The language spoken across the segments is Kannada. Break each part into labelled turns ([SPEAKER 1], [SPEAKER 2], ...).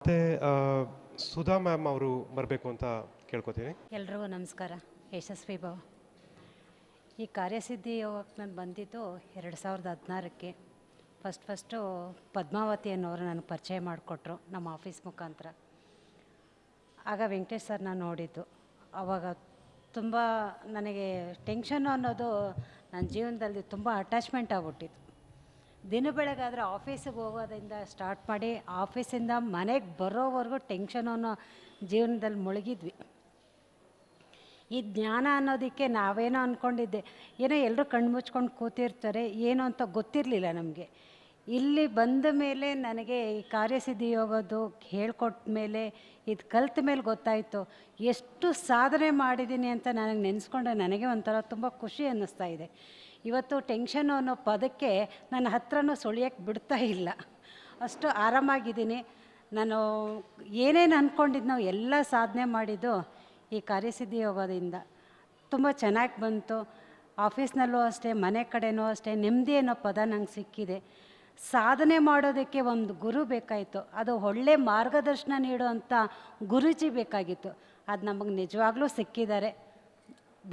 [SPEAKER 1] ಮತ್ತು ಸುಧಾ ಮ್ಯಾಮ್ ಅವರು ಬರಬೇಕು ಅಂತ ಕೇಳ್ಕೊತೀನಿ.
[SPEAKER 2] ಎಲ್ರಿಗೂ ನಮಸ್ಕಾರ. ಯಶಸ್ವಿ ಭವ. ಈ ಕಾರ್ಯಸಿದ್ಧಿ ಯೋಗಕ್ಕೆ ನಾನು ಬಂದಿದ್ದು 2016ಕ್ಕೆ. ಫಸ್ಟು ಪದ್ಮಾವತಿ ಅನ್ನೋರು ನನಗೆ ಪರಿಚಯ ಮಾಡಿಕೊಟ್ರು ನಮ್ಮ ಆಫೀಸ್ ಮುಖಾಂತರ. ಆಗ ವೆಂಕಟೇಶ್ ಸರ್ನ ನೋಡಿದ್ದು. ಆವಾಗ ತುಂಬ ನನಗೆ ಟೆನ್ಷನ್ನು ಅನ್ನೋದು ನನ್ನ ಜೀವನದಲ್ಲಿ ತುಂಬ ಅಟ್ಯಾಚ್ಮೆಂಟ್ ಆಗ್ಬಿಟ್ಟಿತ್ತು. ದಿನ ಬೆಳಗಾದರೆ ಆಫೀಸಿಗೆ ಹೋಗೋದ್ರಿಂದ ಸ್ಟಾರ್ಟ್ ಮಾಡಿ ಆಫೀಸಿಂದ ಮನೆಗೆ ಬರೋವರೆಗೂ ಟೆನ್ಷನ್ ಅನ್ನೋ ಜೀವನದಲ್ಲಿ ಮುಳುಗಿದ್ವಿ. ಈ ಜ್ಞಾನ ಅನ್ನೋದಕ್ಕೆ ನಾವೇನೋ ಅಂದ್ಕೊಂಡಿದ್ದೆ, ಏನೋ ಎಲ್ಲರೂ ಕಣ್ಣು ಮುಚ್ಕೊಂಡು ಕೂತಿರ್ತಾರೆ, ಏನು ಅಂತ ಗೊತ್ತಿರಲಿಲ್ಲ ನಮಗೆ. ಇಲ್ಲಿ ಬಂದ ಮೇಲೆ ನನಗೆ ಈ ಕಾರ್ಯಸಿದ್ಧಿ ಯೋಗದ್ದು ಹೇಳ್ಕೊಟ್ಟ ಮೇಲೆ, ಇದು ಕಲ್ತ ಮೇಲೆ ಗೊತ್ತಾಯಿತು ಎಷ್ಟು ಸಾಧನೆ ಮಾಡಿದ್ದೀನಿ ಅಂತ ನನಗೆ ನೆನೆಸ್ಕೊಂಡ್ರೆ ನನಗೆ ಒಂಥರ ತುಂಬ ಖುಷಿ ಅನ್ನಿಸ್ತಾ ಇದೆ. ಇವತ್ತು ಟೆನ್ಷನ್ನು ಅನ್ನೋ ಪದಕ್ಕೆ ನನ್ನ ಹತ್ರನೂ ಸುಳಿಯೋಕ್ಕೆ ಬಿಡ್ತಾ ಇಲ್ಲ, ಅಷ್ಟು ಆರಾಮಾಗಿದ್ದೀನಿ. ನಾನು ಏನೇನು ಅಂದ್ಕೊಂಡಿದ್ನೋ ಎಲ್ಲ ಸಾಧನೆ ಮಾಡಿದ್ದು ಈ ಕಾರ್ಯಸಿದ್ಧಿ ಯೋಗದಿಂದ. ತುಂಬ ಚೆನ್ನಾಗಿ ಬಂತು. ಆಫೀಸ್ನಲ್ಲೂ ಅಷ್ಟೇ, ಮನೆ ಕಡೆನೂ ಅಷ್ಟೇ ನೆಮ್ಮದಿ ಅನ್ನೋ ಪದ ನಂಗೆ ಸಿಕ್ಕಿದೆ. ಸಾಧನೆ ಮಾಡೋದಕ್ಕೆ ಒಂದು ಗುರು ಬೇಕಾಯಿತು, ಅದು ಒಳ್ಳೆ ಮಾರ್ಗದರ್ಶನ ನೀಡುವಂಥ ಗುರೂಜಿ ಬೇಕಾಗಿತ್ತು. ಅದು ನಮಗೆ ನಿಜವಾಗ್ಲೂ ಸಿಕ್ಕಿದ್ದಾರೆ.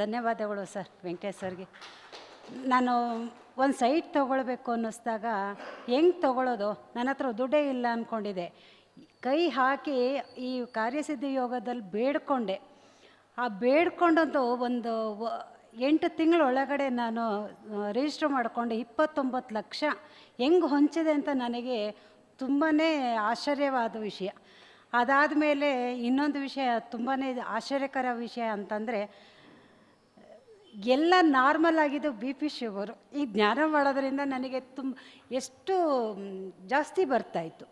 [SPEAKER 2] ಧನ್ಯವಾದಗಳು ಸರ್, ವೆಂಕಟೇಶ್ ಸರ್ಗೆ. ನಾನು ಒಂದು ಸೈಟ್ ತೊಗೊಳ್ಬೇಕು ಅನ್ನಿಸ್ದಾಗ ಹೆಂಗೆ ತೊಗೊಳ್ಳೋದು, ನನ್ನ ಹತ್ರ ದುಡ್ಡೇ ಇಲ್ಲ ಅಂದ್ಕೊಂಡಿದ್ದೆ. ಕೈ ಹಾಕಿ ಈ ಕಾರ್ಯಸಿದ್ಧಿ ಯೋಗದಲ್ಲಿ ಬೇಡ್ಕೊಂಡೆ. ಆ ಬೇಡ್ಕೊಂಡಂತೂ ಒಂದು 8 ತಿಂಗಳೊಳಗಡೆ ನಾನು ರಿಜಿಸ್ಟ್ರ್ ಮಾಡಿಕೊಂಡು 29 ಲಕ್ಷ ಹೆಂಗೆ ಹೊಂಚಿದೆ ಅಂತ ನನಗೆ ತುಂಬಾ ಆಶ್ಚರ್ಯವಾದ ವಿಷಯ. ಅದಾದಮೇಲೆ ಇನ್ನೊಂದು ವಿಷಯ ತುಂಬಾ ಆಶ್ಚರ್ಯಕರ ವಿಷಯ ಅಂತಂದರೆ, ಎಲ್ಲ ನಾರ್ಮಲ್ ಆಗಿದ್ದು BP ಶುಗರು. ಈ ಜ್ಞಾನ ಮಾಡೋದ್ರಿಂದ ನನಗೆ ಎಷ್ಟು ಜಾಸ್ತಿ ಬರ್ತಾಯಿತ್ತು,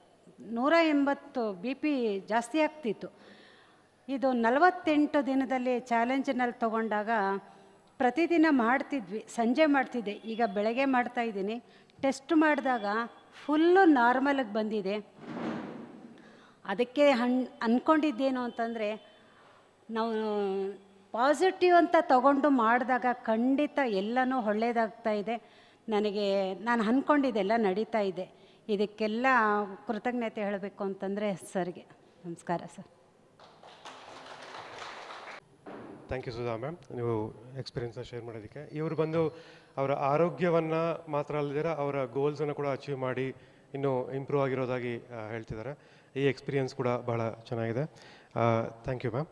[SPEAKER 2] 180 BP ಜಾಸ್ತಿ ಆಗ್ತಿತ್ತು. ಇದು 48 ದಿನದಲ್ಲಿ ಚಾಲೆಂಜಿನಲ್ಲಿ ತೊಗೊಂಡಾಗ ಪ್ರತಿದಿನ ಮಾಡ್ತಿದ್ವಿ, ಸಂಜೆ ಮಾಡ್ತಿದ್ದೆ, ಈಗ ಬೆಳಗ್ಗೆ ಮಾಡ್ತಾಯಿದ್ದೀನಿ. ಟೆಸ್ಟ್ ಮಾಡಿದಾಗ ಫುಲ್ಲು ನಾರ್ಮಲಿಗೆ ಬಂದಿದೆ. ಅದಕ್ಕೆ ಅಂದ್ಕೊಂಡಿದ್ದೇನು ಅಂತಂದರೆ, ನಾವು ಪಾಸಿಟಿವ್ ಅಂತ ತಗೊಂಡು ಮಾಡಿದಾಗ ಖಂಡಿತ ಎಲ್ಲನೂ ಒಳ್ಳೆಯದಾಗ್ತಾ ಇದೆ. ನಾನು ಅಂದ್ಕೊಂಡಿದ್ದೆಲ್ಲ ನಡೀತಾ ಇದೆ. ಇದಕ್ಕೆಲ್ಲ ಕೃತಜ್ಞತೆ ಹೇಳಬೇಕು ಅಂತಂದರೆ ಸರ್ಗೆ ನಮಸ್ಕಾರ sir.
[SPEAKER 1] Thank you Sudha ma'am, ನೀವು ಎಕ್ಸ್ಪೀರಿಯನ್ಸ್ನ ಶೇರ್ ಮಾಡೋದಕ್ಕೆ. ಇವರು ಬಂದು ಅವರ ಆರೋಗ್ಯವನ್ನು ಮಾತ್ರ ಅಲ್ಲದಿರ ಅವರ ಗೋಲ್ಸನ್ನು ಕೂಡ ಅಚೀವ್ ಮಾಡಿ ಇನ್ನೂ ಇಂಪ್ರೂವ್ ಆಗಿರೋದಾಗಿ ಹೇಳ್ತಿದ್ದಾರೆ. ಈ ಎಕ್ಸ್ಪೀರಿಯನ್ಸ್ ಕೂಡ ಬಹಳ ಚೆನ್ನಾಗಿದೆ. Thank you ma'am.